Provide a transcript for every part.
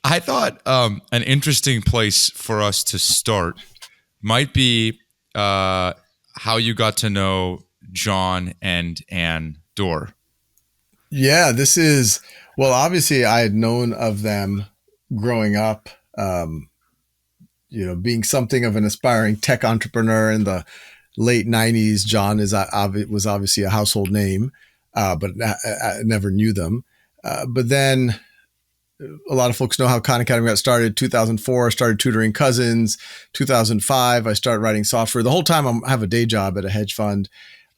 I thought an interesting place for us to start might be how you got to know John and Ann Doerr. Yeah, this is, well, obviously I had known of them growing up, um, being something of an aspiring tech entrepreneur in the late 90s. John was obviously a household name, but I never knew them. But then a lot of folks know how Khan Academy got started. 2004, I started tutoring cousins. 2005, I started writing software. The whole time I have a day job at a hedge fund.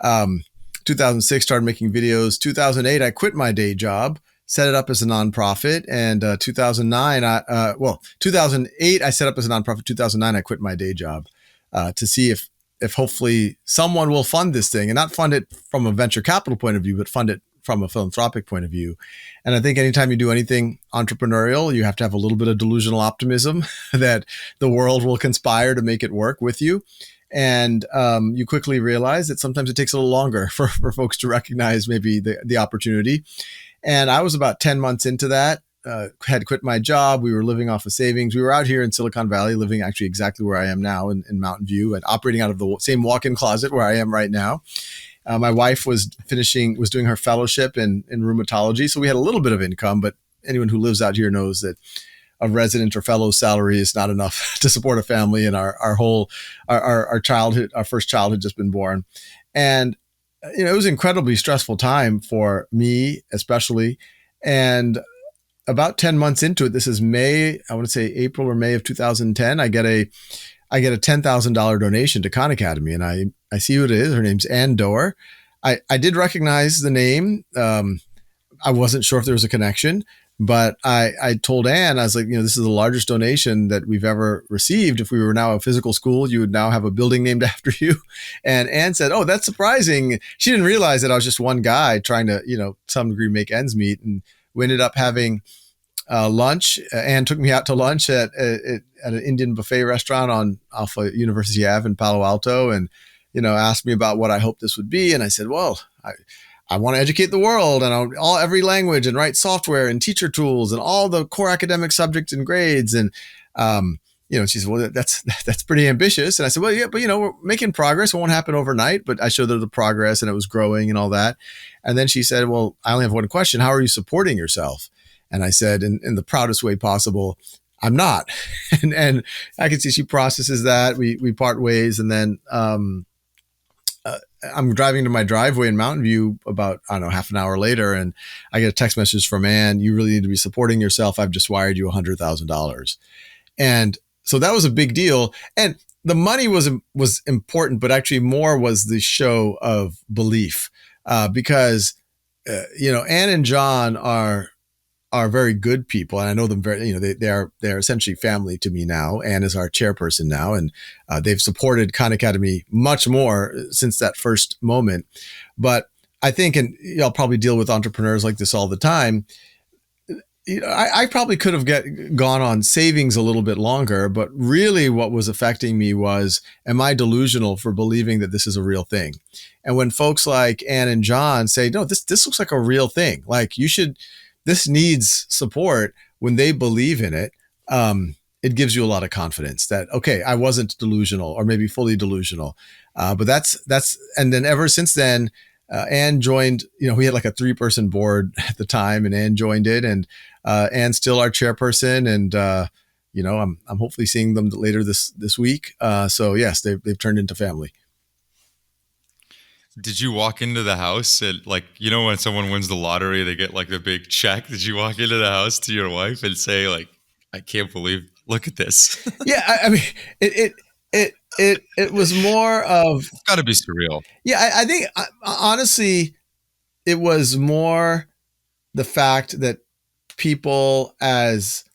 2006, started making videos. 2008, I quit my day job, set it up as a nonprofit. And 2008, I set up as a nonprofit. 2009, I quit my day job to see if hopefully someone will fund this thing, and not fund it from a venture capital point of view, but fund it from a philanthropic point of view. And I think anytime you do anything entrepreneurial, you have to have a little bit of delusional optimism that the world will conspire to make it work with you. And you quickly realize that sometimes it takes a little longer for folks to recognize maybe the opportunity. And I was about 10 months into that, had quit my job. We were living off of savings. We were out here in Silicon Valley, living actually exactly where I am now in Mountain View, and operating out of the same walk-in closet where I am right now. My wife was doing her fellowship in rheumatology. So we had a little bit of income, but anyone who lives out here knows that a resident or fellow's salary is not enough to support a family. And our first child had just been born. And, it was an incredibly stressful time for me, especially. And about 10 months into it, this is May, I want to say April or May of 2010, I get a $10,000 donation to Khan Academy, and I see who it is. Her name's Ann Doerr. I did recognize the name. I wasn't sure if there was a connection, but I told Ann, I was like, this is the largest donation that we've ever received. If we were now a physical school, you would now have a building named after you. And Ann said, "Oh, that's surprising." She didn't realize that I was just one guy trying to, to some degree make ends meet. And we ended up having lunch. Ann took me out to lunch at an Indian buffet restaurant on off of University Ave in Palo Alto, and asked me about what I hoped this would be. And I said, "Well, I want to educate the world and every language and write software and teacher tools and all the core academic subjects and grades." And she said, "Well, that's pretty ambitious." And I said, "Well, yeah, but we're making progress. It won't happen overnight." But I showed her the progress, and it was growing and all that. And then she said, "Well, I only have one question. How are you supporting yourself?" And I said, in the proudest way possible, "I'm not." and I can see she processes that. We part ways. And then I'm driving to my driveway in Mountain View about, I don't know, half an hour later. And I get a text message from Ann. "You really need to be supporting yourself. I've just wired you $100,000. And so that was a big deal. And the money was important, but actually more was the show of belief, because, Ann and John are very good people, and I know them very. They're essentially family to me now. Ann is our chairperson now, and they've supported Khan Academy much more since that first moment. But I think, and I'll probably deal with entrepreneurs like this all the time. I probably could have gone on savings a little bit longer, but really what was affecting me was, am I delusional for believing that this is a real thing? And when folks like Ann and John say, "No, this looks like a real thing. Like this needs support," when they believe in it, it gives you a lot of confidence that, okay, I wasn't delusional, or maybe fully delusional. But that's, and then ever since then, Ann joined, we had like a 3-person board at the time, and Ann joined it, and Ann's still our chairperson. And, I'm hopefully seeing them later this week. So yes, they've turned into family. Did you walk into the house and when someone wins the lottery, they get like the big check? Did you walk into the house to your wife and say like, "I can't believe, look at this"? Yeah. I mean, it was more of, It's got to be surreal. Yeah. I think honestly, it was more the fact that people as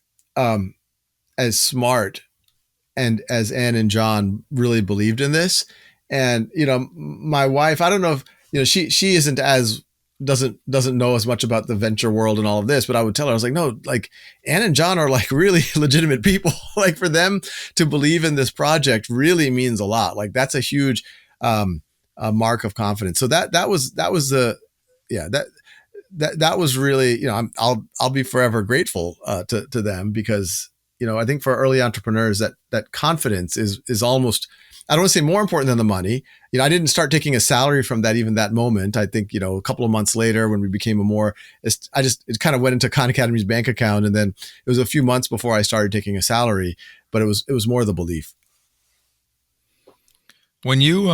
smart and as Ann and John really believed in this. And, my wife, I don't know if, she isn't doesn't know as much about the venture world and all of this, but I would tell her, I was like, "No, like Ann and John are like really legitimate people. Like for them to believe in this project really means a lot. Like that's a huge mark of confidence." So that was that was really, I'll be forever grateful to them, because I think for early entrepreneurs, that confidence is almost, I don't want to say more important than the money. I didn't start taking a salary from that even that moment. I think a couple of months later, when we became it kind of went into Khan Academy's bank account, and then it was a few months before I started taking a salary. But it was more the belief. When you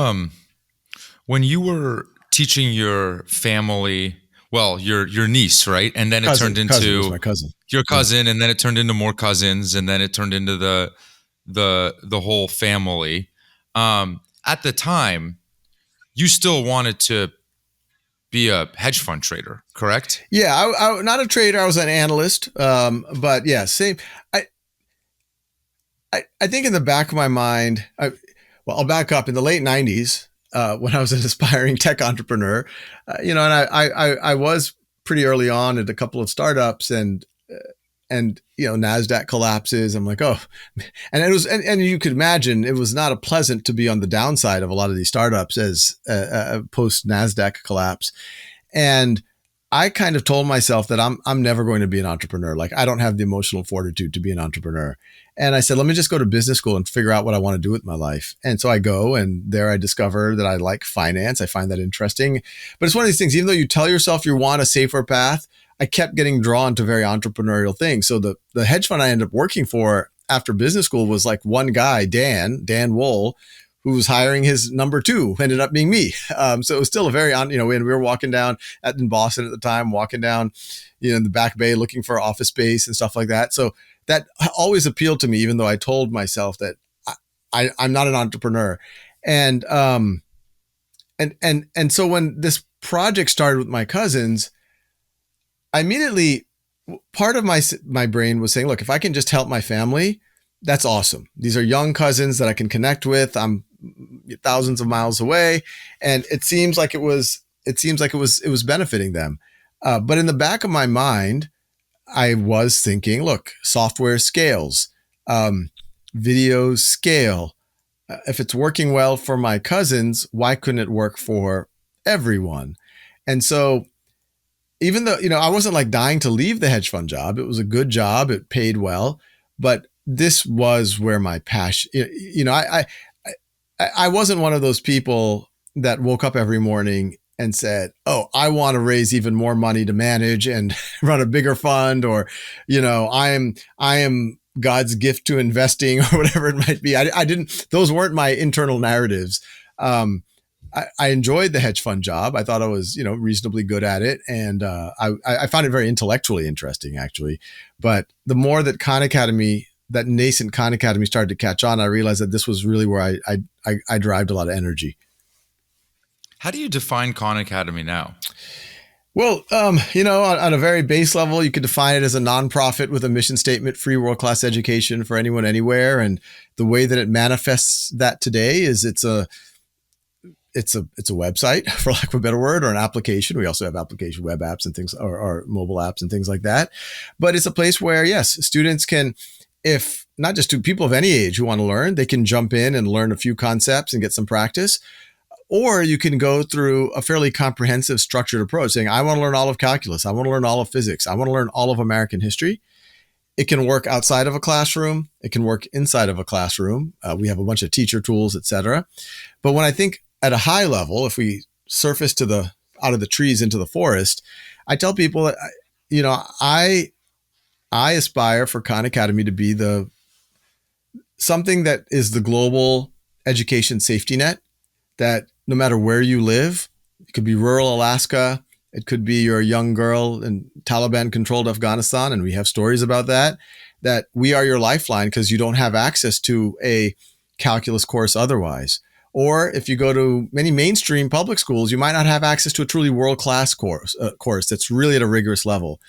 were teaching your family, well, your niece, right? And then it turned Cousin was into my cousin. your cousin, and then it turned into more cousins, and then it turned into the whole family. At the time, you still wanted to be a hedge fund trader, correct? Yeah, I not a trader. I was an analyst. But yeah, same. I think in the back of my mind, I'll back up. In the late 90s, when I was an aspiring tech entrepreneur, and I was pretty early on at a couple of startups, and NASDAQ collapses. I'm like, oh, and it was, and you could imagine it was not a pleasant to be on the downside of a lot of these startups as post NASDAQ collapse. And I kind of told myself that I'm never going to be an entrepreneur. Like, I don't have the emotional fortitude to be an entrepreneur. And I said, let me just go to business school and figure out what I want to do with my life. And so I go, and there I discover that I like finance. I find that interesting. But it's one of these things, even though you tell yourself you want a safer path, I kept getting drawn to very entrepreneurial things. So the hedge fund I ended up working for after business school was like one guy, Dan Wohl, who was hiring his number two, who ended up being me. So it was still a very, when we were walking down in Boston at the time, walking down, in the Back Bay looking for office space and stuff like that. So that always appealed to me, even though I told myself that I'm not an entrepreneur. And so when this project started with my cousins, I immediately, part of my brain was saying, look, if I can just help my family, that's awesome. These are young cousins that I can connect with. I'm thousands of miles away, and it seems like it was benefiting them. But in the back of my mind, I was thinking, look, software scales, videos scale. If it's working well for my cousins, why couldn't it work for everyone? And so, even though, I wasn't like dying to leave the hedge fund job, it was a good job, it paid well, but this was where my passion, I wasn't one of those people that woke up every morning and said, oh, I want to raise even more money to manage and run a bigger fund, or, I am God's gift to investing, or whatever it might be. I didn't, those weren't my internal narratives. I enjoyed the hedge fund job. I thought I was, reasonably good at it. And I found it very intellectually interesting, actually. But the more that that nascent Khan Academy started to catch on, I realized that this was really where I derived a lot of energy. How do you define Khan Academy now? Well, on a very base level, you could define it as a nonprofit with a mission statement: free world-class education for anyone, anywhere. And the way that it manifests that today is it's a website, for lack of a better word, or an application. We also have application web apps and things, or mobile apps and things like that. But it's a place where, yes, students can, if not just to people of any age who want to learn, they can jump in and learn a few concepts and get some practice. Or you can go through a fairly comprehensive, structured approach, saying, I want to learn all of calculus. I want to learn all of physics. I want to learn all of American history. It can work outside of a classroom. It can work inside of a classroom. We have a bunch of teacher tools, etc. But when I think at a high level, if we surface out of the trees into the forest, I tell people that, I aspire for Khan Academy to be something that is the global education safety net, that no matter where you live, it could be rural Alaska, it could be you're a young girl in Taliban-controlled Afghanistan, and we have stories about that we are your lifeline because you don't have access to a calculus course otherwise. Or if you go to many mainstream public schools, you might not have access to a truly world-class course that's really at a rigorous level.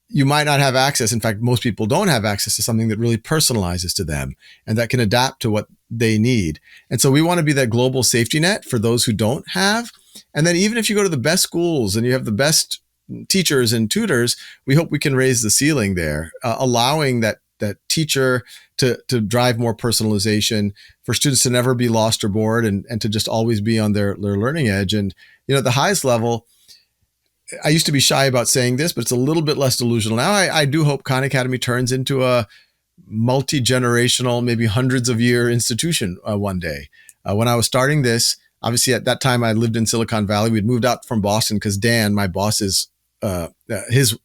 You might not have access. In fact, most people don't have access to something that really personalizes to them and that can adapt to what they need. And so we want to be that global safety net for those who don't have. And then even if you go to the best schools and you have the best teachers and tutors, we hope we can raise the ceiling there, allowing that teacher to drive more personalization, for students to never be lost or bored, and to just always be on their learning edge. And, at the highest level, I used to be shy about saying this, but it's a little bit less delusional now. I do hope Khan Academy turns into a multi-generational, maybe hundreds of year institution one day. When I was starting this, obviously at that time I lived in Silicon Valley. We'd moved out from Boston because Dan, my boss's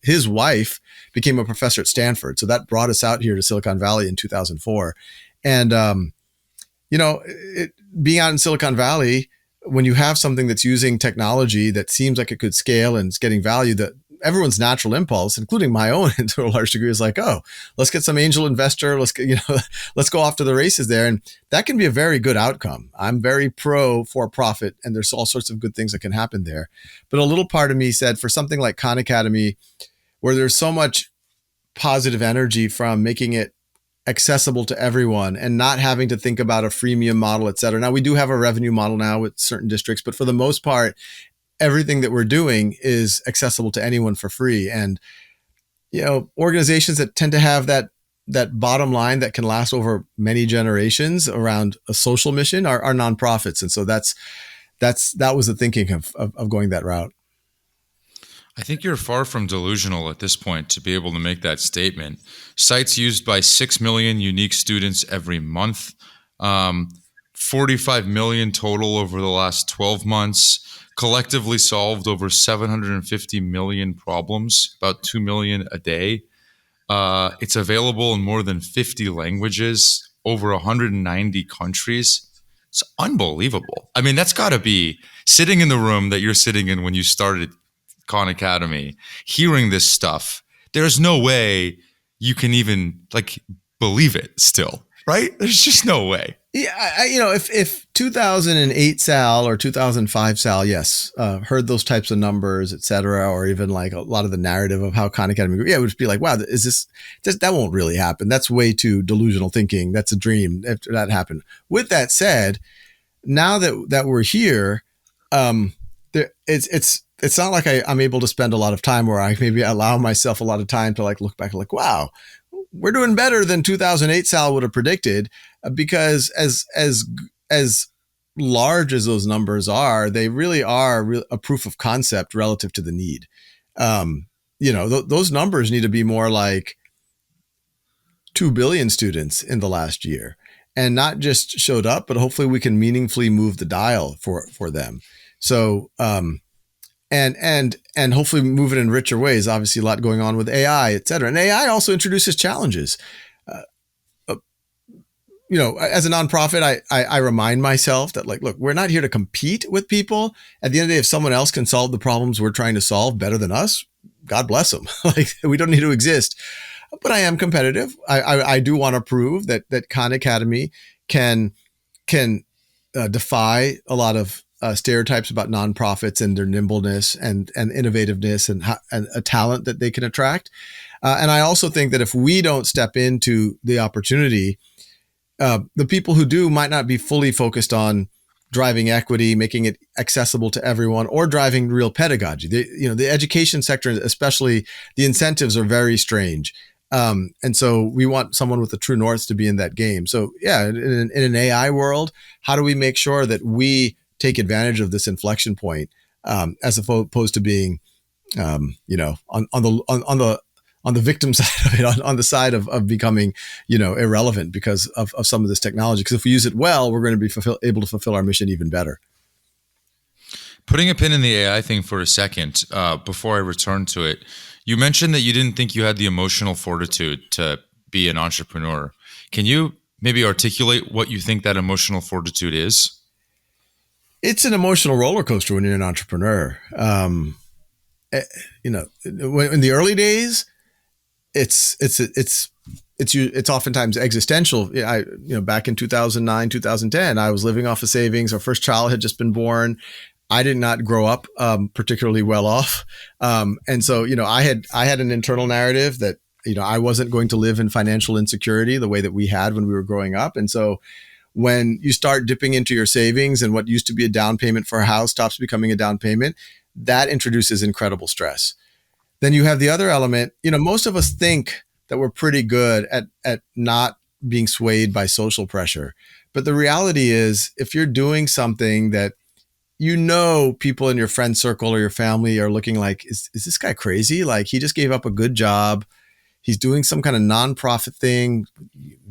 his wife, became a professor at Stanford. So that brought us out here to Silicon Valley in 2004. And being out in Silicon Valley, when you have something that's using technology that seems like it could scale and it's getting value, that everyone's natural impulse, including my own to a large degree, is like, oh, let's get some angel investor. Let's go off to the races there. And that can be a very good outcome. I'm very pro for profit, and there's all sorts of good things that can happen there. But a little part of me said, for something like Khan Academy, where there's so much positive energy from making it accessible to everyone and not having to think about a freemium model, et cetera. Now, we do have a revenue model now with certain districts, but for the most part, everything that we're doing is accessible to anyone for free. And, organizations that tend to have that bottom line that can last over many generations around a social mission are nonprofits. And so that was the thinking of going that route. I think you're far from delusional at this point to be able to make that statement. Sites used by 6 million unique students every month, 45 million total over the last 12 months, collectively solved over 750 million problems, about 2 million a day. It's available in more than 50 languages, over 190 countries. It's unbelievable. I mean, that's got to be sitting in the room that you're sitting in when you started Khan Academy, hearing this stuff. There's no way you can even believe it still, right? There's just no way. Yeah, if 2008 Sal or 2005 Sal, yes, heard those types of numbers, et cetera, or even like a lot of the narrative of how Khan Academy grew, it would be like, wow, that won't really happen. That's way too delusional thinking. That's a dream if that happened. With that said, now that we're here, it's not like I'm able to spend a lot of time where I maybe allow myself a lot of time to look back and wow, we're doing better than 2008 Sal would have predicted, because as large as those numbers are, they really are a proof of concept relative to the need. Those numbers need to be more like 2 billion students in the last year, and not just showed up, but hopefully we can meaningfully move the dial for them. So, and hopefully move it in richer ways. Obviously, a lot going on with AI, et cetera. And AI also introduces challenges. As a nonprofit, I remind myself that look, we're not here to compete with people. At the end of the day, if someone else can solve the problems we're trying to solve better than us, God bless them. We don't need to exist. But I am competitive. I do want to prove that Khan Academy can defy a lot of stereotypes about nonprofits and their nimbleness and innovativeness and a talent that they can attract. And I also think that if we don't step into the opportunity, the people who do might not be fully focused on driving equity, making it accessible to everyone, or driving real pedagogy. The education sector, especially, the incentives are very strange. And so we want someone with a true north to be in that game. So yeah, in an AI world, how do we make sure that we take advantage of this inflection point, as opposed to being, on the victim side of it, on the side of becoming, irrelevant because of some of this technology. Because if we use it well, we're going to be able to fulfill our mission even better. Putting a pin in the AI thing for a second, before I return to it, you mentioned that you didn't think you had the emotional fortitude to be an entrepreneur. Can you maybe articulate what you think that emotional fortitude is? It's an emotional roller coaster when you're an entrepreneur. In the early days, it's oftentimes existential. Back in 2009, 2010, I was living off of savings. Our first child had just been born. I did not grow up particularly well off, and so I had an internal narrative that I wasn't going to live in financial insecurity the way that we had when we were growing up, and so when you start dipping into your savings and what used to be a down payment for a house stops becoming a down payment, that introduces incredible stress. Then you have the other element. Most of us think that we're pretty good at not being swayed by social pressure. But the reality is, if you're doing something that people in your friend circle or your family are looking like, is this guy crazy? Like, he just gave up a good job. He's doing some kind of nonprofit thing,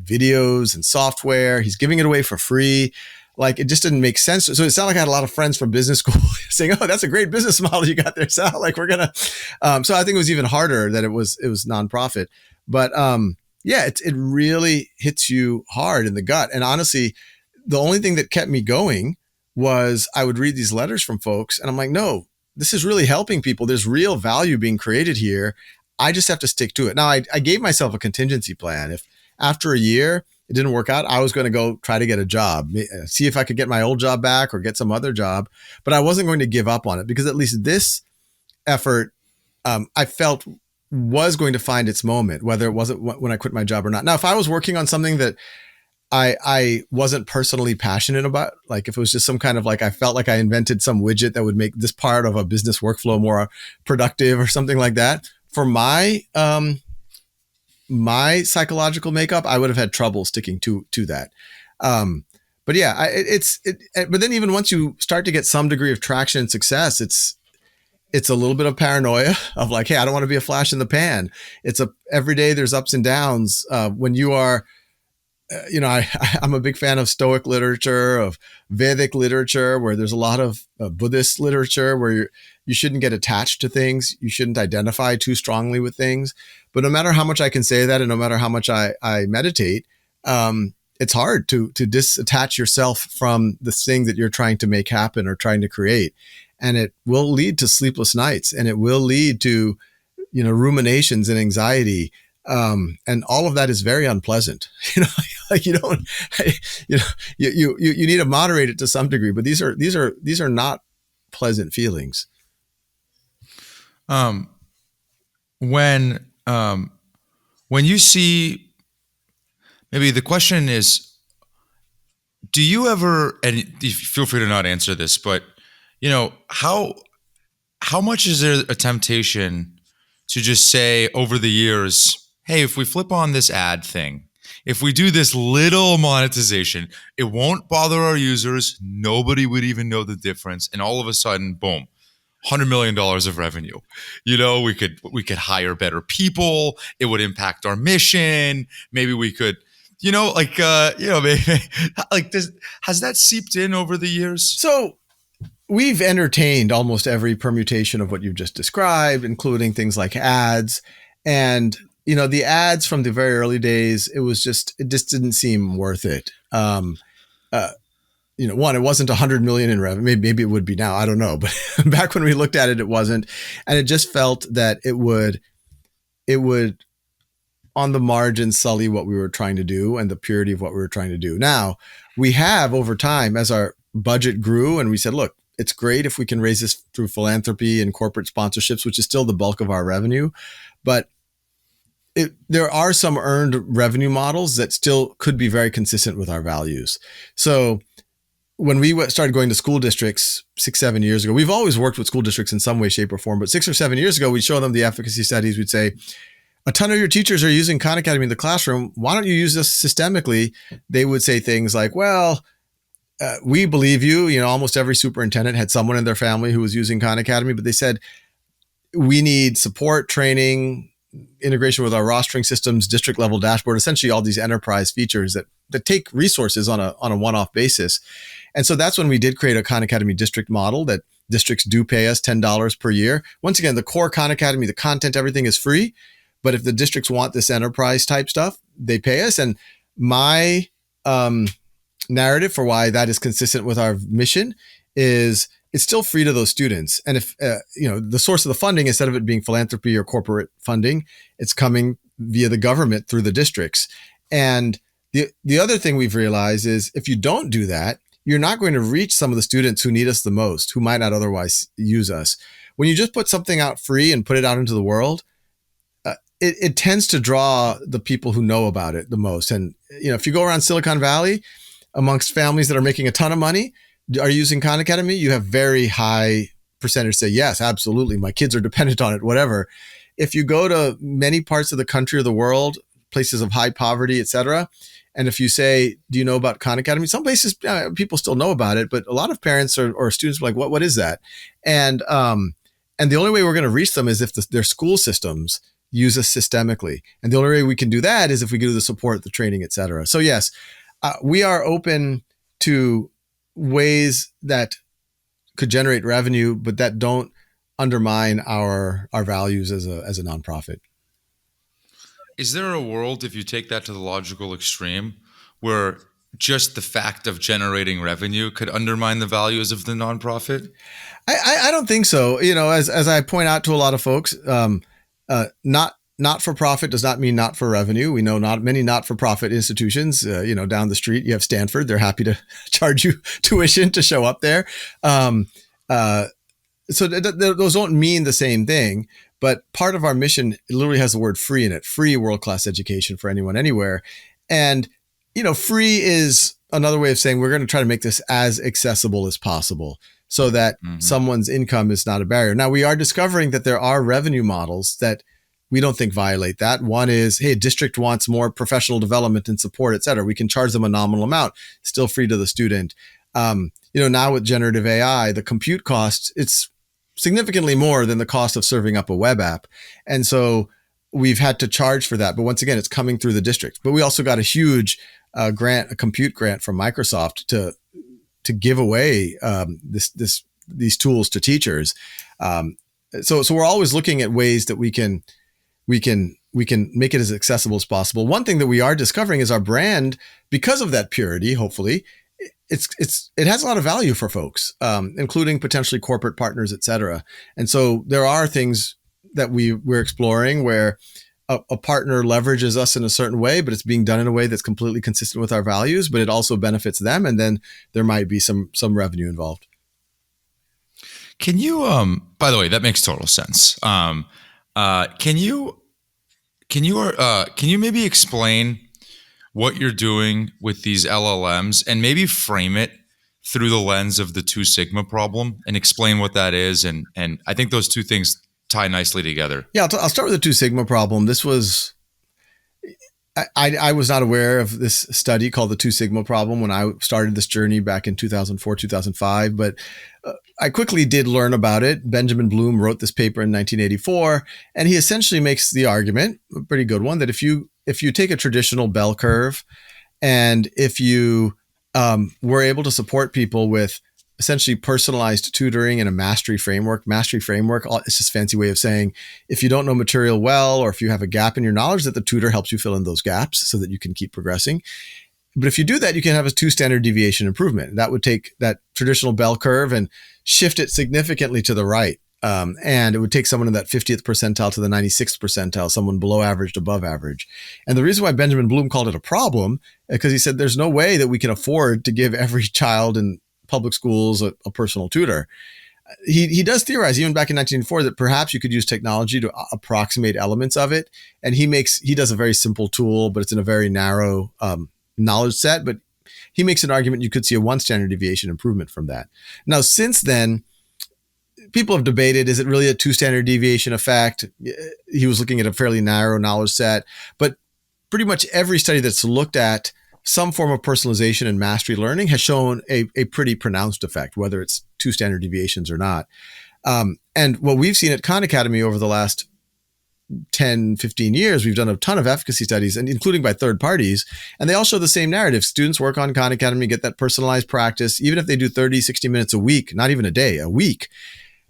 videos and software. He's giving it away for free. Like, it just didn't make sense. So it sounded like I had a lot of friends from business school saying, "Oh, that's a great business model you got there, Sal. Like, we're gonna." So I think it was even harder that it was nonprofit. But yeah, it really hits you hard in the gut. And honestly, the only thing that kept me going was I would read these letters from folks, and I'm like, no, this is really helping people. There's real value being created here. I just have to stick to it. Now, I gave myself a contingency plan. If after a year it didn't work out, I was going to go try to get a job, see if I could get my old job back or get some other job. But I wasn't going to give up on it, because at least this effort, I felt was going to find its moment, whether it wasn't when I quit my job or not. Now, if I was working on something that I wasn't personally passionate about, like if it was just some kind of like, I felt like I invented some widget that would make this part of a business workflow more productive or something like that, for my my psychological makeup, I would have had trouble sticking to that. But yeah, but then even once you start to get some degree of traction and success, it's a little bit of paranoia of like, hey, I don't want to be a flash in the pan. Every day there's ups and downs. When you are, I'm a big fan of Stoic literature, of Vedic literature, where there's a lot of Buddhist literature where you shouldn't get attached to things. You shouldn't identify too strongly with things. But no matter how much I can say that, and no matter how much I meditate, it's hard to disattach yourself from the thing that you're trying to make happen or trying to create. And it will lead to sleepless nights, and it will lead to, ruminations and anxiety. And all of that is very unpleasant. Like you don't, you need to moderate it to some degree, but these are not pleasant feelings. When you see, maybe the question is, do you ever, and feel free to not answer this, but how much is there a temptation to just say over the years, hey, if we flip on this ad thing, if we do this little monetization, it won't bother our users. Nobody would even know the difference. And all of a sudden, boom, $100 million of revenue. We could hire better people. It would impact our mission. Maybe we could, maybe, like this, has that seeped in over the years? So we've entertained almost every permutation of what you've just described, including things like ads. And the ads from the very early days, it just didn't seem worth it. One, it wasn't 100 million in revenue. Maybe it would be now. I don't know. But back when we looked at it, it wasn't. And it just felt that it would on the margin sully what we were trying to do and the purity of what we were trying to do. Now, we have over time, as our budget grew, and we said, look, it's great if we can raise this through philanthropy and corporate sponsorships, which is still the bulk of our revenue. But there are some earned revenue models that still could be very consistent with our values. So when we started going to school districts 6-7 years ago, we've always worked with school districts in some way, shape, or form. But 6 or 7 years ago, we'd show them the efficacy studies. We'd say, a ton of your teachers are using Khan Academy in the classroom. Why don't you use this systemically? They would say things like, well, we believe you. Almost every superintendent had someone in their family who was using Khan Academy, but they said, we need support, training, integration with our rostering systems, district level dashboard, essentially all these enterprise features that take resources on a one-off basis. And so that's when we did create a Khan Academy district model that districts do pay us $10 per year. Once again, the core Khan Academy, the content, everything is free. But if the districts want this enterprise type stuff, they pay us. And my narrative for why that is consistent with our mission is it's still free to those students. And if, the source of the funding, instead of it being philanthropy or corporate funding, it's coming via the government through the districts. And the other thing we've realized is if you don't do that, you're not going to reach some of the students who need us the most, who might not otherwise use us. When you just put something out free and put it out into the world, it tends to draw the people who know about it the most. And, if you go around Silicon Valley amongst families that are making a ton of money, are you using Khan Academy? You have very high percentage say, yes, absolutely. My kids are dependent on it, whatever. If you go to many parts of the country or the world, places of high poverty, et cetera, And if you say, do you know about Khan Academy? Some places people still know about it, but a lot of parents or students are like, what is that? And the only way we're going to reach them is if their school systems use us systemically. And the only way we can do that is if we do the support, the training, et cetera. So yes, we are open to ways that could generate revenue, but that don't undermine our values as a nonprofit. Is there a world, if you take that to the logical extreme, where just the fact of generating revenue could undermine the values of the nonprofit? I don't think so. As I point out to a lot of folks, not for profit does not mean not for revenue. We know many not for profit institutions. Down the street you have Stanford. They're happy to charge you tuition to show up there. So those don't mean the same thing. But part of our mission literally has the word free in it. Free world-class education for anyone, anywhere. And free is another way of saying we're going to try to make this as accessible as possible, so that someone's income is not a barrier. Now, we are discovering that there are revenue models that we don't think violate that. One is, hey, a district wants more professional development and support, et cetera. We can charge them a nominal amount, still free to the student. Now with generative AI, the compute costs, it's significantly more than the cost of serving up a web app. And so we've had to charge for that. But once again, it's coming through the district. But we also got a huge a compute grant from Microsoft to give away these tools to teachers. So we're always looking at ways that we can make it as accessible as possible. One thing that we are discovering is our brand, because of that purity, hopefully, it has a lot of value for folks, including potentially corporate partners, et cetera. And so there are things that we're exploring where a partner leverages us in a certain way, but it's being done in a way that's completely consistent with our values, but it also benefits them. And then there might be some revenue involved. Can you, by the way, that makes total sense. Can you maybe explain what you're doing with these LLMs and maybe frame it through the lens of the Two Sigma problem and explain what that is? And I think those two things tie nicely together. Yeah, I'll start with the Two Sigma problem. This was, I was not aware of this study called the Two Sigma problem when I started this journey back in 2004, 2005, but I quickly did learn about it. Benjamin Bloom wrote this paper in 1984, and he essentially makes the argument, a pretty good one, that if you take a traditional bell curve and if you were able to support people with essentially personalized tutoring and a mastery framework, it's just a fancy way of saying if you don't know material well, or if you have a gap in your knowledge, that the tutor helps you fill in those gaps so that you can keep progressing. But if you do that, you can have a 2 standard deviation improvement. That would take that traditional bell curve and shift it significantly to the right. And it would take someone in that 50th percentile to the 96th percentile, someone below average to above average. And the reason why Benjamin Bloom called it a problem, because he said there's no way that we can afford to give every child in public schools a personal tutor. He does theorize, even back in 1994, that perhaps you could use technology to approximate elements of it. And he does a very simple tool, but it's in a very narrow knowledge set. But he makes an argument you could see a 1 standard deviation improvement from that. Now, since then, people have debated, is it really a 2 standard deviation effect? He was looking at a fairly narrow knowledge set, but pretty much every study that's looked at some form of personalization and mastery learning has shown a pretty pronounced effect, whether it's 2 standard deviations or not. And what we've seen at Khan Academy over the last 10, 15 years, we've done a ton of efficacy studies, and including by third parties, and they all show the same narrative. Students work on Khan Academy, get that personalized practice. Even if they do 30, 60 minutes a week, not even a day, a week,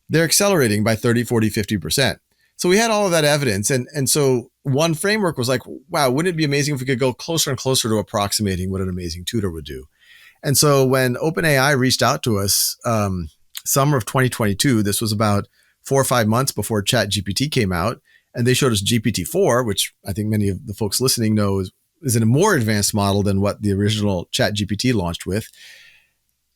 they're accelerating by 30, 40, 50%. So we had all of that evidence. And so one framework was like, wow, wouldn't it be amazing if we could go closer and closer to approximating what an amazing tutor would do? And so when OpenAI reached out to us, summer of 2022, this was about 4 or 5 months before ChatGPT came out, and they showed us GPT-4, which I think many of the folks listening know is a more advanced model than what the original ChatGPT launched with.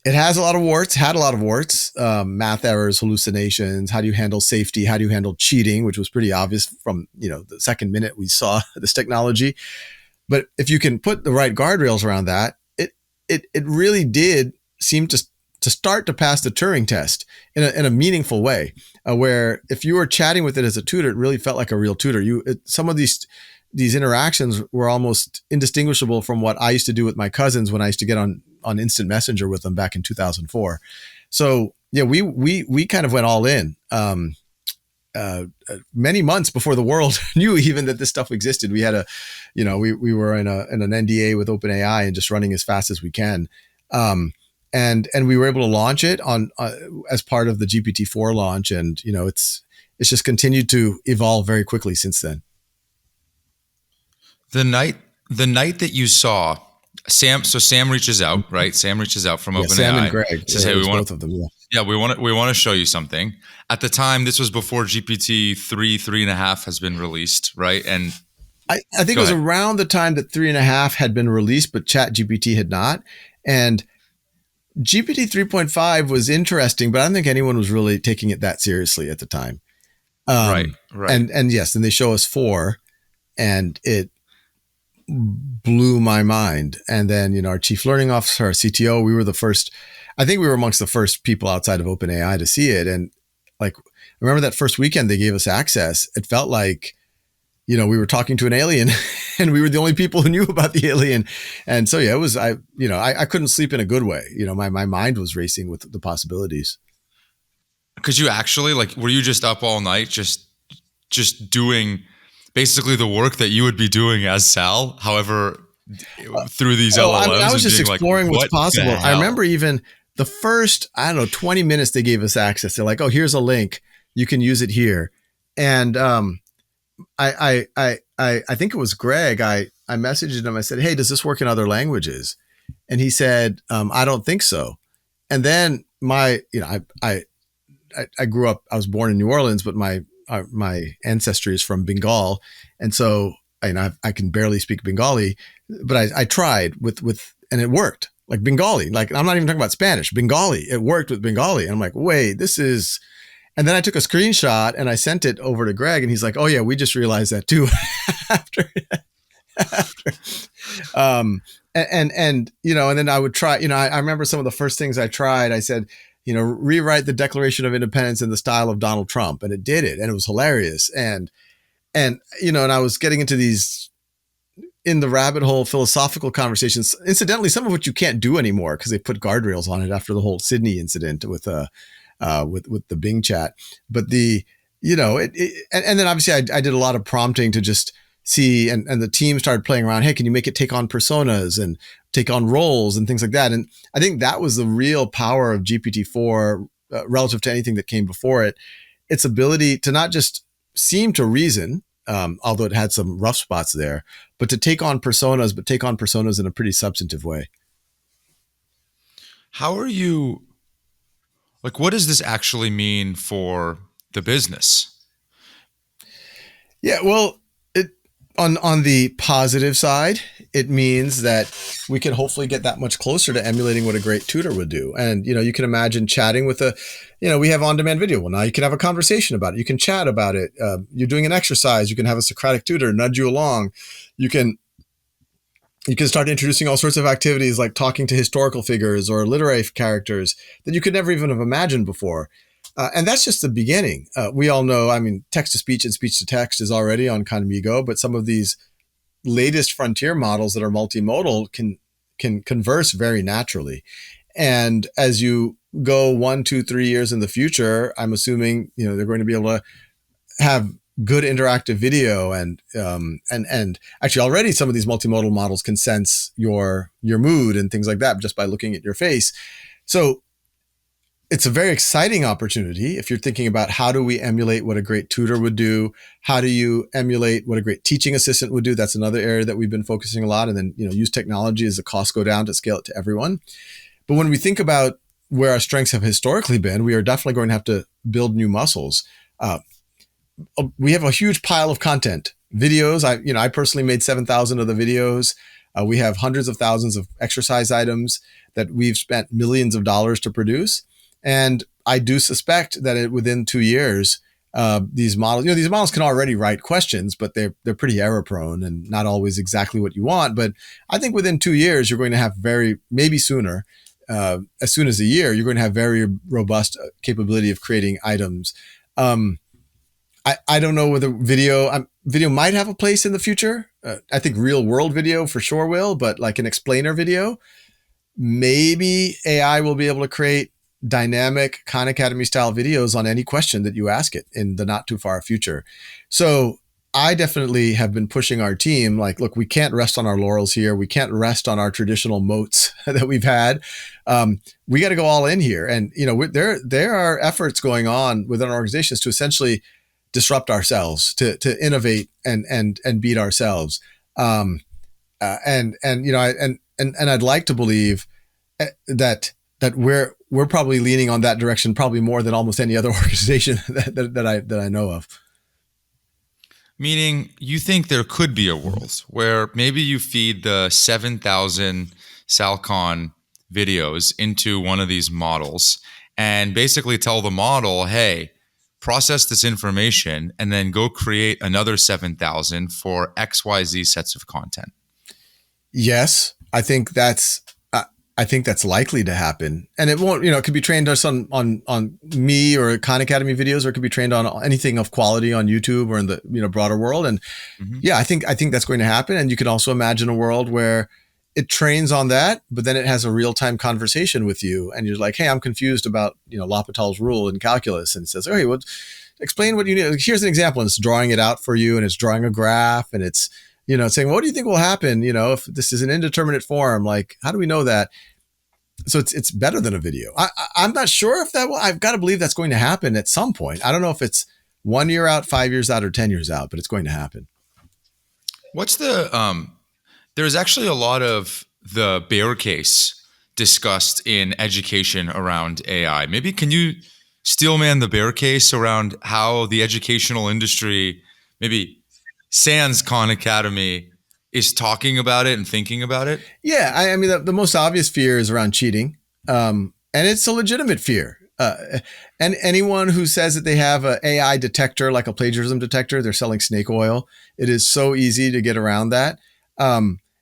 It has a lot of warts, had a lot of warts, math errors, hallucinations. How do you handle safety? How do you handle cheating? Which was pretty obvious from, the second minute we saw this technology. But if you can put the right guardrails around that, it really did seem to start to pass the Turing test in a meaningful way, where if you were chatting with it as a tutor, it really felt like a real tutor. Some of these these interactions were almost indistinguishable from what I used to do with my cousins when I used to get on instant messenger with them back in 2004. So yeah, we kind of went all in. Many months before the world knew even that this stuff existed. We had we were in an NDA with OpenAI and just running as fast as we can. And we were able to launch it on as part of the GPT-4 launch. And, it's just continued to evolve very quickly since then. The night that you saw Sam reaches out, right? Sam reaches out from Yeah, OpenAI. Sam and Greg. Says, yeah, "Hey, we want both of them. Yeah. Yeah, we want to show you something." At the time, this was before GPT 3.5 has been released, right? And I think it was around the time that 3.5 had been released, but ChatGPT had not. And GPT 3.5 was interesting, but I don't think anyone was really taking it that seriously at the time. Right. And yes, and they show us 4, and it blew my mind. And then, our chief learning officer, our CTO, we were the first. I think we were amongst the first people outside of OpenAI to see it. And like, I remember that first weekend they gave us access. It felt like, we were talking to an alien, and we were the only people who knew about the alien. And so, yeah, it was, I couldn't sleep in a good way. My mind was racing with the possibilities. Could you actually, were you just up all night, just doing basically the work that you would be doing as Sal, however, through these LLMs? I was just exploring what's possible. I remember even the first, 20 minutes they gave us access. They're like, "Oh, here's a link. You can use it here." And I think it was Greg. I messaged him. I said, "Hey, does this work in other languages?" And he said, "I don't think so." And then I grew up. I was born in New Orleans, but my ancestry is from Bengal, and so I can barely speak Bengali, but I tried with and it worked. Like Bengali, I'm not even talking about Spanish. Bengali, it worked with Bengali. And I'm like, wait, this is. And then I took a screenshot and I sent it over to Greg, and he's like, "Oh yeah, we just realized that too." after. And then I would try. I remember some of the first things I tried. I said, rewrite the Declaration of Independence in the style of Donald Trump, and it did it, and it was hilarious. And I was getting into these in the rabbit hole philosophical conversations. Incidentally, some of which you can't do anymore because they put guardrails on it after the whole Sydney incident with the Bing chat. But and then obviously I did a lot of prompting to just see, and the team started playing around. Hey, can you make it take on personas and take on roles and things like that? And I think that was the real power of GPT-4 relative to anything that came before it. Its ability to not just seem to reason, although it had some rough spots there, but to take on personas, in a pretty substantive way. How are you, what does this actually mean for the business? Yeah, well, on the positive side, it means that we can hopefully get that much closer to emulating what a great tutor would do. And, you can imagine chatting with we have on-demand video. Well, now you can have a conversation about it. You can chat about it. You're doing an exercise. You can have a Socratic tutor nudge you along. You can start introducing all sorts of activities like talking to historical figures or literary characters that you could never even have imagined before. And that's just the beginning. We all know, text-to-speech and speech-to-text is already on Conmigo, but some of these latest frontier models that are multimodal can converse very naturally. And as you go 1, 2, 3 years in the future, I'm assuming, they're going to be able to have good interactive video and actually already some of these multimodal models can sense your mood and things like that just by looking at your face. So it's a very exciting opportunity if you're thinking about how do we emulate what a great tutor would do? How do you emulate what a great teaching assistant would do? That's another area that we've been focusing a lot. And then, use technology as the costs go down to scale it to everyone. But when we think about where our strengths have historically been, we are definitely going to have to build new muscles. We have a huge pile of content, videos. I personally made 7,000 of the videos. We have hundreds of thousands of exercise items that we've spent millions of dollars to produce. And I do suspect that within 2 years, these models can already write questions, but they're pretty error prone and not always exactly what you want. But I think within 2 years, you're going to have maybe sooner, as soon as a year, you're going to have very robust capability of creating items. I don't know whether video might have a place in the future. I think real world video for sure will, but like an explainer video, maybe AI will be able to create dynamic Khan Academy style videos on any question that you ask it in the not too far future. So I definitely have been pushing our team like, look, we can't rest on our laurels here. We can't rest on our traditional moats that we've had. We got to go all in here. And, there are efforts going on within our organizations to essentially disrupt ourselves, to innovate and beat ourselves. And I'd like to believe that we're probably leaning on that direction probably more than almost any other organization that I know of. Meaning, you think there could be a world where maybe you feed the 7,000 Sal Khan videos into one of these models and basically tell the model, hey, process this information and then go create another 7,000 for XYZ sets of content. Yes, I think that's likely to happen, and it won't. It could be trained on me or Khan Academy videos, or it could be trained on anything of quality on YouTube or in the broader world. And yeah, I think that's going to happen. And you can also imagine a world where it trains on that, but then it has a real time conversation with you, and you're like, "Hey, I'm confused about L'Hopital's rule in calculus," and it says, "Hey, well, explain what you need. Here's an example." And it's drawing it out for you, and it's drawing a graph, and it's saying, "What do you think will happen? If this is an indeterminate form, like how do we know that?" So it's better than a video. I'm not sure if that will. I've got to believe that's going to happen at some point. I don't know if it's 1 year out, 5 years out, or 10 years out, but it's going to happen. What's the there's actually a lot of the bear case discussed in education around AI. Maybe can you steelman the bear case around how the educational industry, maybe sans Khan Academy, is talking about it and thinking about it? Yeah, I mean, the most obvious fear is around cheating, and it's a legitimate fear. And anyone who says that they have an AI detector, like a plagiarism detector, they're selling snake oil. It is so easy to get around that.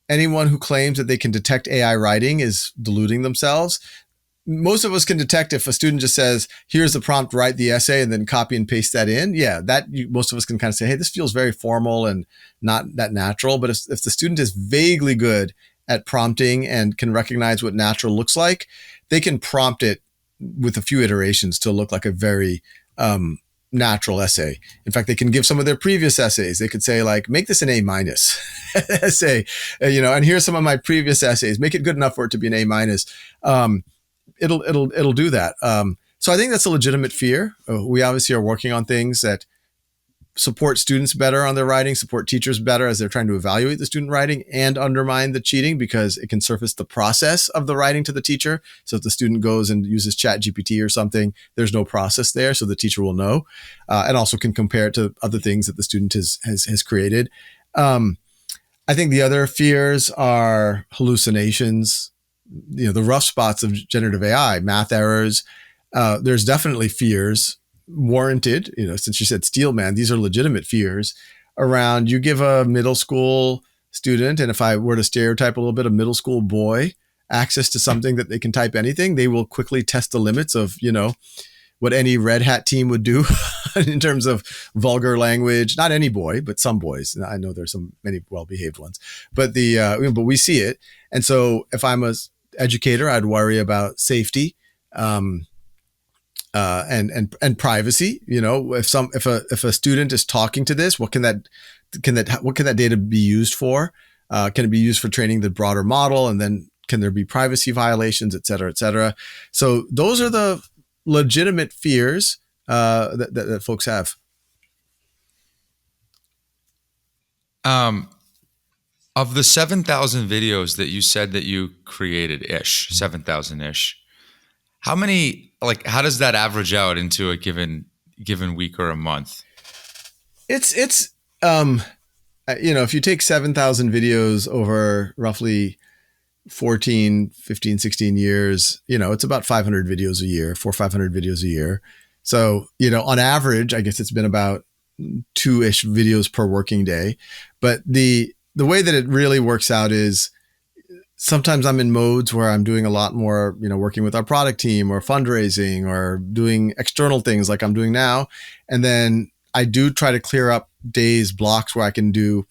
Anyone who claims that they can detect AI writing is deluding themselves. Most of us can detect if a student just says, here's the prompt, write the essay, and then copy and paste that in. Yeah, most of us can kind of say, hey, this feels very formal and not that natural. But if the student is vaguely good at prompting and can recognize what natural looks like, they can prompt it with a few iterations to look like a very natural essay. In fact, they can give some of their previous essays. They could say like, make this an A- essay, and here's some of my previous essays. Make it good enough for it to be an A-. It'll do that. So I think that's a legitimate fear. We obviously are working on things that support students better on their writing, support teachers better as they're trying to evaluate the student writing, and undermine the cheating because it can surface the process of the writing to the teacher. So if the student goes and uses ChatGPT or something, there's no process there, so the teacher will know, and also can compare it to other things that the student has created. I think the other fears are hallucinations, the rough spots of generative AI, math errors. There's definitely fears warranted, since you said steelman, these are legitimate fears around you give a middle school student, and if I were to stereotype a little bit, a middle school boy access to something that they can type anything, they will quickly test the limits of, what any Red Hat team would do in terms of vulgar language. Not any boy, but some boys. I know there's many well-behaved ones, but but we see it. And so if I'm a educator, I'd worry about safety, and privacy. If a student is talking to this, what can that data be used for? Can it be used for training the broader model? And then can there be privacy violations, et cetera, et cetera? So those are the legitimate fears that folks have. Of the 7,000 videos that you said that you created, 7,000-ish, how many, how does that average out into a given week or a month? It's if you take 7,000 videos over roughly 14, 15, 16 years, it's about 500 videos a year, 400 or 500 videos a year. So, on average, I guess it's been about 2-ish videos per working day. But the way that it really works out is sometimes I'm in modes where I'm doing a lot more, working with our product team or fundraising or doing external things like I'm doing now. And then I do try to clear up days blocks where I can do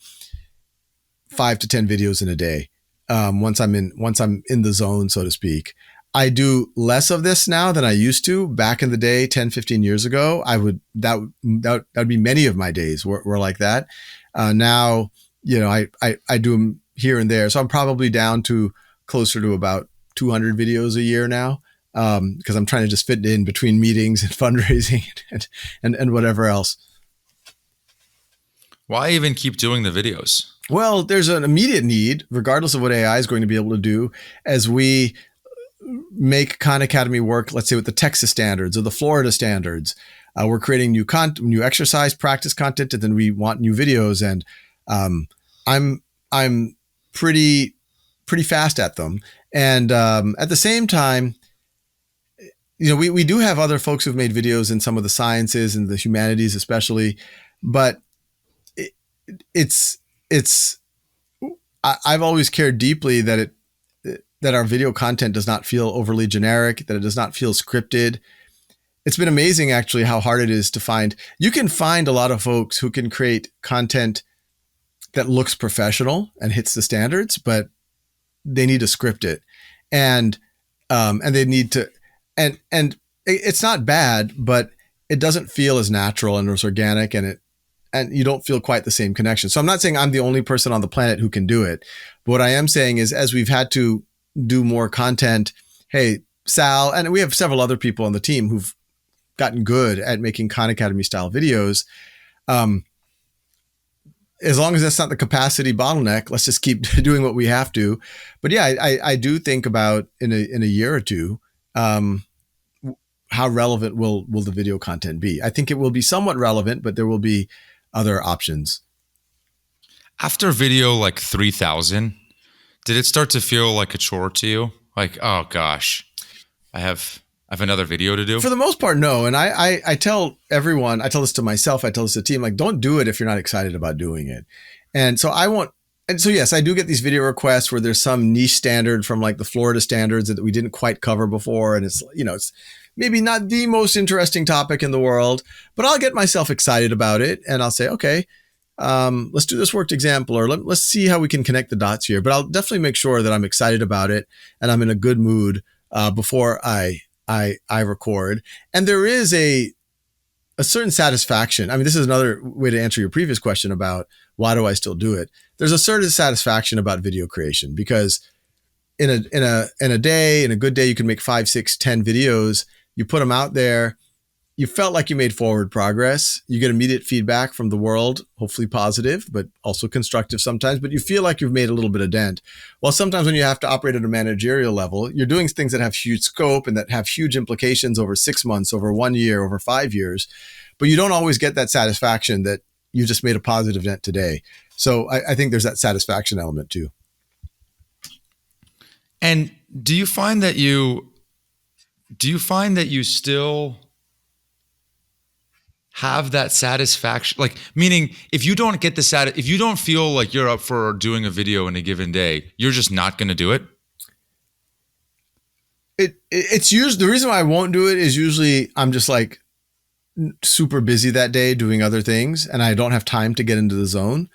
5 to 10 videos in a day. Once I'm in the zone, so to speak. I do less of this now than I used to. Back in the day, 10, 15 years ago, that would be many of my days were like that. Now, I do them here and there. So I'm probably down to closer to about 200 videos a year now. Because I'm trying to just fit in between meetings and fundraising and whatever else. Why even keep doing the videos? Well, there's an immediate need, regardless of what AI is going to be able to do, as we make Khan Academy work, let's say with the Texas standards or the Florida standards. We're creating new exercise practice content, and then we want new videos. And I'm pretty fast at them. And at the same time, we do have other folks who've made videos in some of the sciences and the humanities, especially, but I've always cared deeply that our video content does not feel overly generic, that it does not feel scripted. It's been amazing actually how hard it is to find. You can find a lot of folks who can create content that looks professional and hits the standards, but they need to script it. And they need to, and it's not bad, but it doesn't feel as natural and as organic, and you don't feel quite the same connection. So I'm not saying I'm the only person on the planet who can do it. But what I am saying is, as we've had to do more content, hey, Sal, and we have several other people on the team who've gotten good at making Khan Academy style videos. As long as that's not the capacity bottleneck, let's just keep doing what we have to. But yeah, I do think about in a year or two, how relevant will the video content be? I think it will be somewhat relevant, but there will be other options. After video like 3,000, did it start to feel like a chore to you? Like, oh gosh, I have another video to do? For the most part, no. And I tell everyone, I tell this to myself, I tell this to the team, like, don't do it if you're not excited about doing it. And so yes, I do get these video requests where there's some niche standard from like the Florida standards that we didn't quite cover before. And it's maybe not the most interesting topic in the world, but I'll get myself excited about it. And I'll say, okay, let's do this worked example, or let's see how we can connect the dots here. But I'll definitely make sure that I'm excited about it and I'm in a good mood before I record. And there is a certain satisfaction. I mean, this is another way to answer your previous question about why do I still do it? There's a certain satisfaction about video creation, because in a day, in a good day, you can make 5, 6, 10 videos. You put them out there. You felt like you made forward progress. You get immediate feedback from the world, hopefully positive, but also constructive sometimes. But you feel like you've made a little bit of dent. Well, sometimes when you have to operate at a managerial level, you're doing things that have huge scope and that have huge implications over 6 months, over 1 year, over 5 years. But you don't always get that satisfaction that you just made a positive dent today. So I think there's that satisfaction element too. And do you find that you still have that satisfaction? Like, meaning if you don't get if you don't feel like you're up for doing a video in a given day, you're just not going to do it? It's usually, the reason why I won't do it is usually I'm just like super busy that day doing other things and I don't have time to get into the zone.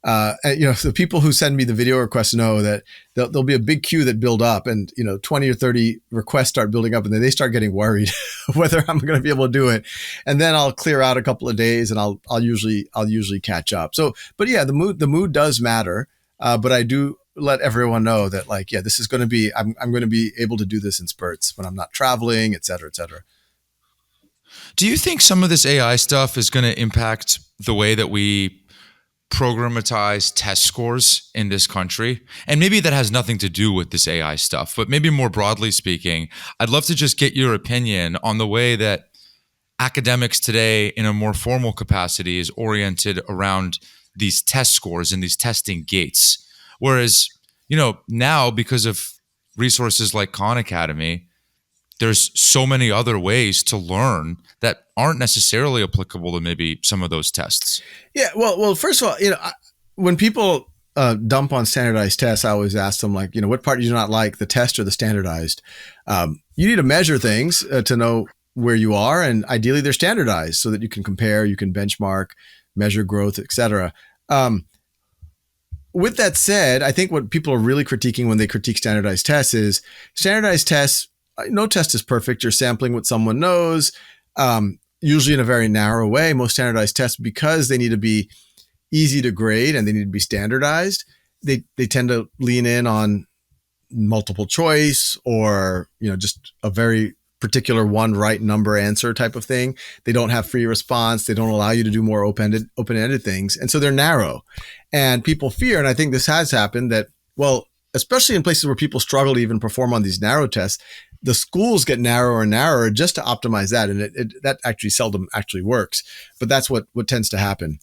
The people who send me the video requests know that there'll be a big queue that build up, and 20 or 30 requests start building up, and then they start getting worried whether I'm going to be able to do it. And then I'll clear out a couple of days and I'll usually catch up. So, but yeah, the mood does matter. But I do let everyone know that, like, yeah, this is going to be, I'm going to be able to do this in spurts when I'm not traveling, et cetera, et cetera. Do you think some of this AI stuff is going to impact the way that we programatize test scores in this country? And maybe that has nothing to do with this AI stuff, but maybe more broadly speaking, I'd love to just get your opinion on the way that academics today in a more formal capacity is oriented around these test scores and these testing gates. Whereas, now because of resources like Khan Academy, there's so many other ways to learn that aren't necessarily applicable to maybe some of those tests. Yeah, well, first of all, when people dump on standardized tests, I always ask them, like, what part do you not like, the test or the standardized? You need to measure things to know where you are, and ideally they're standardized so that you can compare, you can benchmark, measure growth, etc. Um, with that said, I think what people are really critiquing when they critique standardized tests is standardized tests. No test is perfect. You're sampling what someone knows, usually in a very narrow way. Most standardized tests, because they need to be easy to grade and they need to be standardized, they tend to lean in on multiple choice, or just a very particular one right number answer type of thing. They don't have free response. They don't allow you to do more open-ended things. And so they're narrow. And people fear, and I think this has happened, that, well, especially in places where people struggle to even perform on these narrow tests, the schools get narrower and narrower just to optimize that. And that actually seldom actually works. But that's what tends to happen.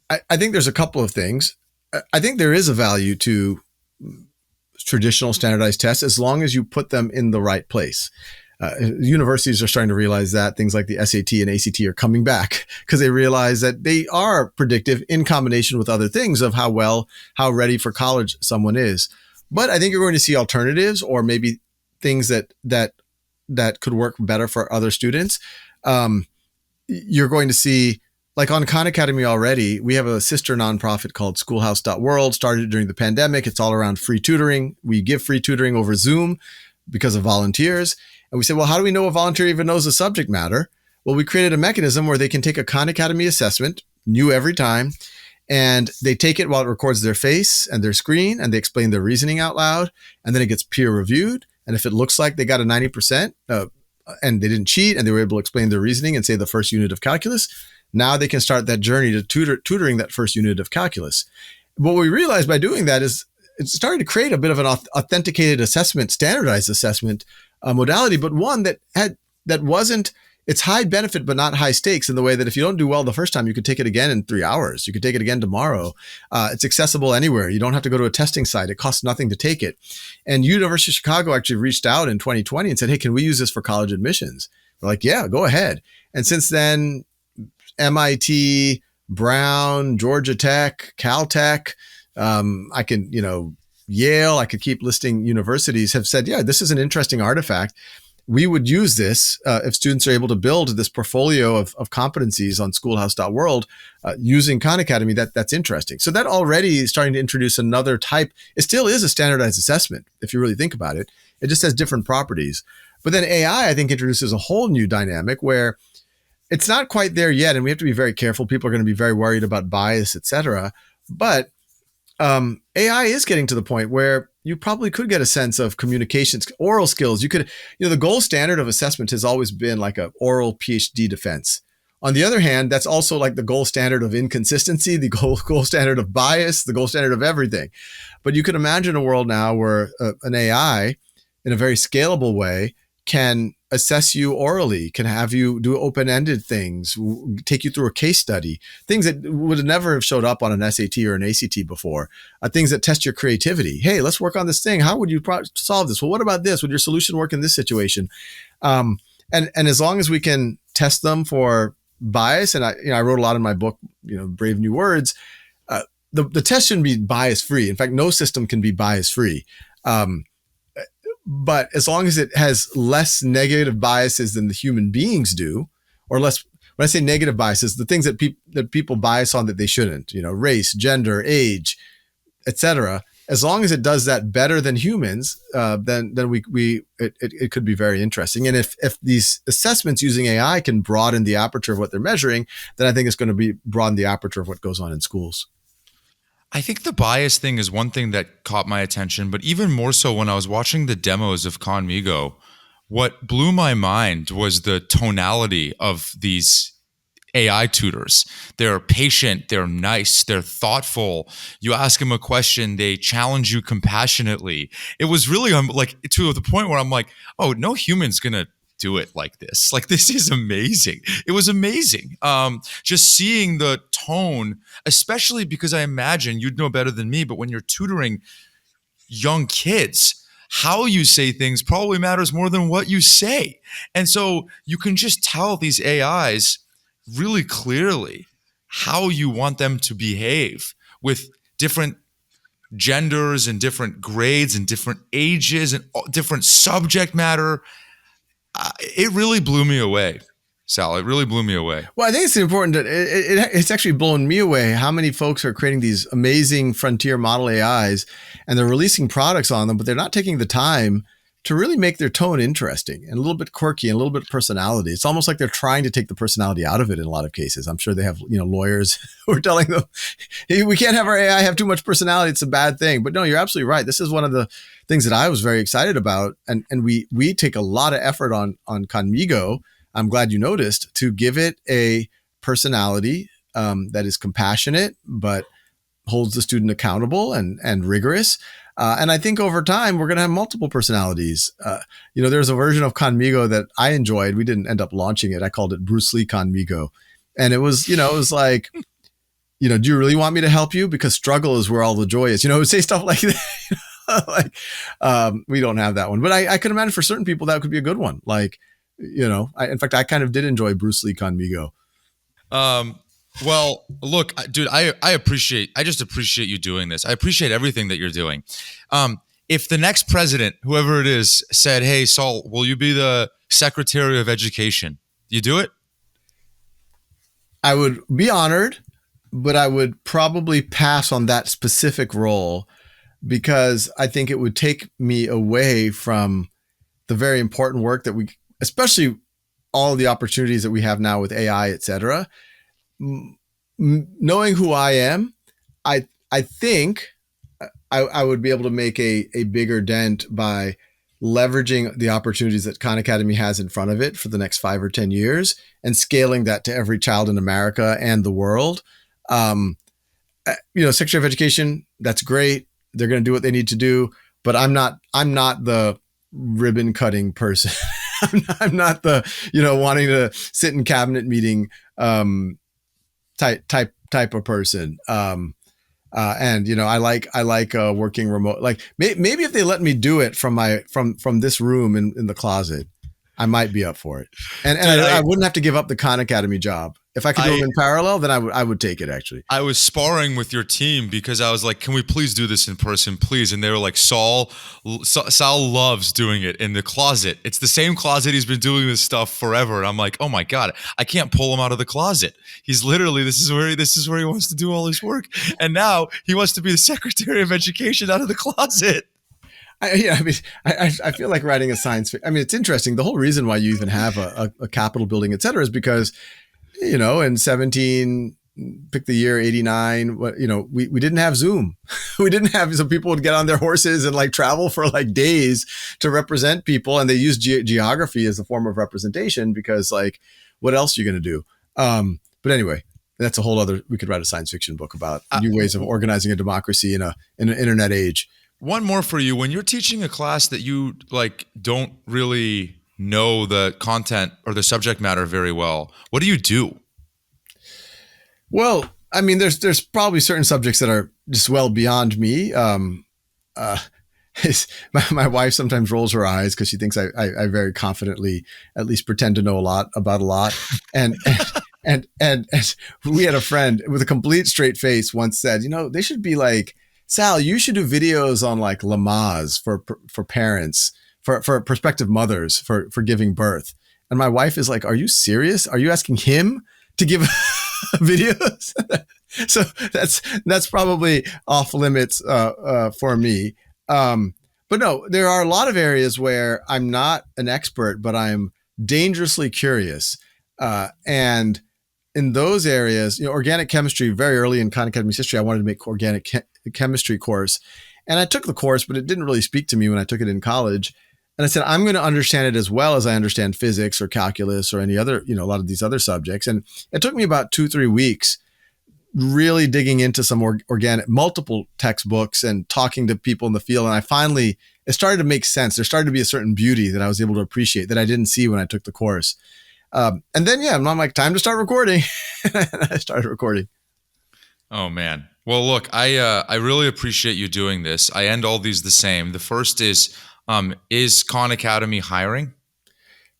I think there's a couple of things. I think there is a value to traditional standardized tests as long as you put them in the right place. Universities are starting to realize that things like the SAT and ACT are coming back because they realize that they are predictive in combination with other things of how ready for college someone is. But I think you're going to see alternatives, or maybe things that could work better for other students. You're going to see, like on Khan Academy already, we have a sister nonprofit called schoolhouse.world, started during the pandemic. It's all around free tutoring. We give free tutoring over Zoom because of volunteers. And we said, well, how do we know a volunteer even knows the subject matter? Well, we created a mechanism where they can take a Khan Academy assessment, new every time, and they take it while it records their face and their screen, and they explain their reasoning out loud, and then it gets peer reviewed. And if it looks like they got a 90% and they didn't cheat and they were able to explain their reasoning and say the first unit of calculus, now they can start that journey to tutoring that first unit of calculus. What we realized by doing that is it started to create a bit of an authenticated assessment, standardized assessment modality, but one that wasn't, it's high benefit but not high stakes, in the way that if you don't do well the first time, you could take it again in 3 hours. You could take it again tomorrow. It's accessible anywhere. You don't have to go to a testing site. It costs nothing to take it. And University of Chicago actually reached out in 2020 and said, hey, can we use this for college admissions? We're like, yeah, go ahead. And since then, MIT, Brown, Georgia Tech, Caltech, I can, Yale, I could keep listing universities, have said, yeah, this is an interesting artifact. We would use this if students are able to build this portfolio of competencies on schoolhouse.world using Khan Academy. That's interesting. So that already is starting to introduce another type. It still is a standardized assessment, if you really think about it. It just has different properties. But then AI, I think, introduces a whole new dynamic where it's not quite there yet, and we have to be very careful. People are going to be very worried about bias, et cetera. But AI is getting to the point where you probably could get a sense of communications, oral skills. You could, the gold standard of assessment has always been like an oral PhD defense. On the other hand, that's also like the gold standard of inconsistency, the gold standard of bias, the gold standard of everything. But you could imagine a world now where an AI, in a very scalable way, can assess you orally, can have you do open-ended things, take you through a case study, things that would never have showed up on an SAT or an ACT before, things that test your creativity. Hey, let's work on this thing. How would you solve this? Well, what about this? Would your solution work in this situation? And as long as we can test them for bias, and I wrote a lot in my book, Brave New Words, the test shouldn't be bias-free. In fact, no system can be bias-free. But as long as it has less negative biases than the human beings do, or less, when I say negative biases, the things that people bias on that they shouldn't, race, gender, age, etc. As long as it does that better than humans, then it could be very interesting. And if these assessments using AI can broaden the aperture of what they're measuring, then I think it's going to broaden the aperture of what goes on in schools. I think the bias thing is one thing that caught my attention, but even more so when I was watching the demos of Conmigo, what blew my mind was the tonality of these AI tutors. They're patient, they're nice, they're thoughtful. You ask them a question, they challenge you compassionately. It was really like to the point where I'm like, oh, no human's gonna do it like this. Like, this is amazing. It was amazing. Just seeing the tone, especially because I imagine you'd know better than me, but when you're tutoring young kids, how you say things probably matters more than what you say. And so you can just tell these AIs really clearly how you want them to behave with different genders and different grades and different ages and different subject matter. It really blew me away, Sal. It really blew me away. Well, I think it's important that it's actually blown me away how many folks are creating these amazing frontier model AIs and they're releasing products on them, but they're not taking the time to really make their tone interesting and a little bit quirky and a little bit of personality. It's almost like they're trying to take the personality out of it in a lot of cases. I'm sure they have, lawyers who are telling them, hey, we can't have our AI have too much personality. It's a bad thing. But no, you're absolutely right. This is one of the things that I was very excited about. And we take a lot of effort on Conmigo. I'm glad you noticed, to give it a personality that is compassionate, but holds the student accountable and rigorous. And I think over time, we're going to have multiple personalities. There's a version of Conmigo that I enjoyed. We didn't end up launching it. I called it Bruce Lee Conmigo. And it was like, do you really want me to help you? Because struggle is where all the joy is. It would say stuff like that. We don't have that one. But I could imagine for certain people that could be a good one. In fact, I kind of did enjoy Bruce Lee Conmigo. Well, look, dude, I just appreciate you doing this. I appreciate everything that you're doing. If the next president, whoever it is, said, hey, Saul, will you be the Secretary of Education? You do it? I would be honored, but I would probably pass on that specific role because I think it would take me away from the very important work that especially all of the opportunities that we have now with AI, et cetera. Knowing who I am, I think I would be able to make a bigger dent by leveraging the opportunities that Khan Academy has in front of it for the next 5 or 10 years and scaling that to every child in America and the world. Secretary of Education, that's great. They're going to do what they need to do, but I'm not the ribbon cutting person. I'm not the, wanting to sit in cabinet meeting type of person. I like working remote. Like maybe if they let me do it from this room in the closet, I might be up for it. And I wouldn't have to give up the Khan Academy job. If I could do them in parallel, then I would take it, actually. I was sparring with your team because I was like, can we please do this in person, please? And they were like, Sal loves doing it in the closet. It's the same closet he's been doing this stuff forever. And I'm like, oh my God, I can't pull him out of the closet. He's literally, this is where he wants to do all his work. And now he wants to be the Secretary of Education out of the closet. I feel like writing a science fiction. I mean, it's interesting. The whole reason why you even have a Capitol building, et cetera, is because in 17, pick the year, 89, we didn't have Zoom. We didn't have, so people would get on their horses and travel for days to represent people. And they used geography as a form of representation because what else are you going to do? But anyway, that's a whole other, we could write a science fiction book about new ways of organizing a democracy in an internet age. One more for you. When you're teaching a class that you don't really know the content or the subject matter very well, what do you do? Well, I mean, there's probably certain subjects that are just well beyond me. My wife sometimes rolls her eyes because she thinks I very confidently at least pretend to know a lot about a lot. And we had a friend with a complete straight face once said, they should be like, Sal, you should do videos on Lamaze for parents, for prospective mothers for giving birth. And my wife is like, are you serious? Are you asking him to give videos? So that's probably off limits for me. But no, there are a lot of areas where I'm not an expert, but I'm dangerously curious. And in those areas, organic chemistry, very early in Khan Academy's history, I wanted to make organic chemistry course. And I took the course, but it didn't really speak to me when I took it in college. And I said, I'm going to understand it as well as I understand physics or calculus or any other, a lot of these other subjects. And it took me about 2-3 weeks really digging into some organic, multiple textbooks and talking to people in the field. And it started to make sense. There started to be a certain beauty that I was able to appreciate that I didn't see when I took the course. And then, I'm like, time to start recording. And I started recording. Oh, man. Well, look, I really appreciate you doing this. I end all these the same. The first is Khan Academy hiring?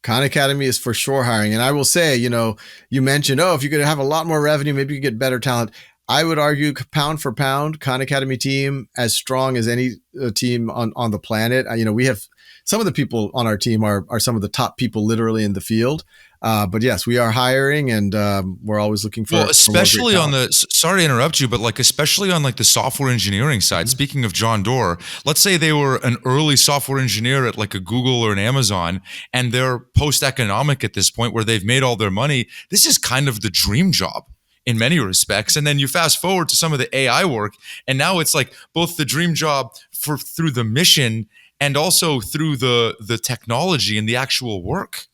Khan Academy is for sure hiring. And I will say, you mentioned, if you could have a lot more revenue, maybe you could get better talent. I would argue pound for pound, Khan Academy team as strong as any team on the planet. We have some of the people on our team are some of the top people literally in the field. But yes, we are hiring, and we're always looking Well, for more great especially on talent. the, sorry to interrupt you, but like, especially on like the software engineering side, Mhm. speaking of John Doerr, let's say they were an early software engineer at like a Google or an Amazon, and they're post economic at this point where they've made all their money. This is kind of the dream job in many respects. And then you fast forward to some of the AI work, and now it's like both the dream job for through the mission and also through the technology and the actual work.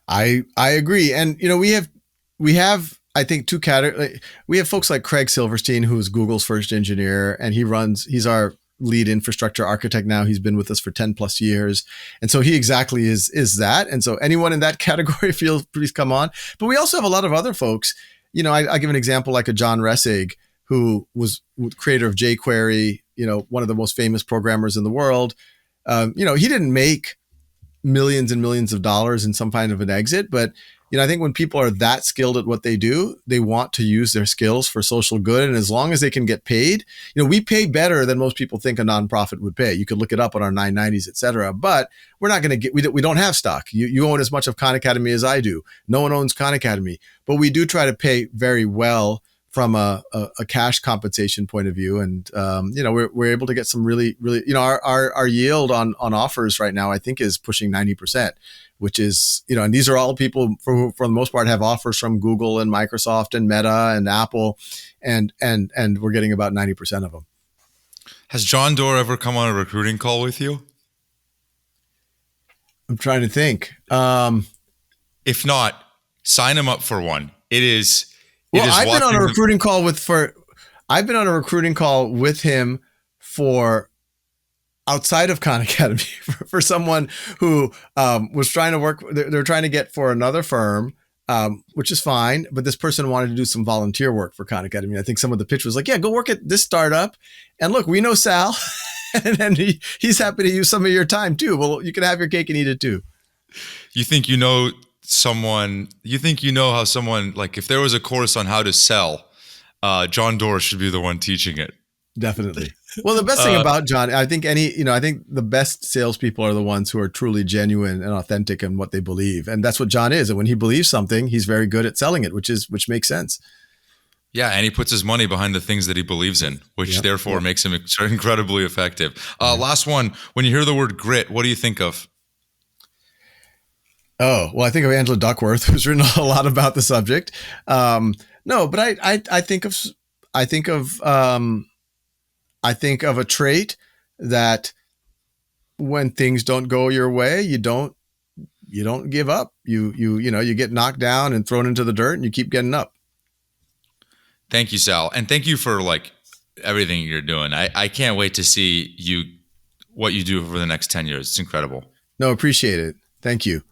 I agree, and we have I think two categories. We have folks like Craig Silverstein, who is Google's first engineer, and he's our lead infrastructure architect now. He's been with us for 10 plus years, and so he exactly is that. And so anyone in that category, please come on. But we also have a lot of other folks. I give an example like a John Ressig, who was creator of jQuery. One of the most famous programmers in the world. He didn't make millions and millions of dollars in some kind of an exit. But I think when people are that skilled at what they do, they want to use their skills for social good. And as long as they can get paid, we pay better than most people think a nonprofit would pay. You could look it up on our 990s, et cetera. But we're not going to get, we don't have stock. You own as much of Khan Academy as I do. No one owns Khan Academy, but we do try to pay very well from a cash compensation point of view. And, we're able to get some really, really, our yield on offers right now, I think, is pushing 90%, which is, and these are all people who, for the most part, have offers from Google and Microsoft and Meta and Apple. And we're getting about 90% of them. Has John Doerr ever come on a recruiting call with you? I'm trying to think. If not, sign him up for one. Well, I've been on a recruiting call with him for outside of Khan Academy for someone who was trying to work. They're trying to get for another firm, which is fine. But this person wanted to do some volunteer work for Khan Academy. I think some of the pitch was like, yeah, go work at this startup. And look, we know Sal, and he's happy to use some of your time too. Well, you can have your cake and eat it too. You think how someone, like, if there was a course on how to sell, John Doerr should be the one teaching it. Definitely. Well, the best thing about John, I think I think the best salespeople are the ones who are truly genuine and authentic in what they believe. And that's what John is. And when he believes something, he's very good at selling it, which makes sense. Yeah, and he puts his money behind the things that he believes in, which therefore makes him incredibly effective. Last one, when you hear the word grit, what do you think of? Oh, well, I think of Angela Duckworth, who's written a lot about the subject. No, but I think of a trait that when things don't go your way, you don't give up. You get knocked down and thrown into the dirt, and you keep getting up. Thank you, Sal, and thank you for everything you're doing. I can't wait to see what you do for the next 10 years. It's incredible. No, appreciate it. Thank you.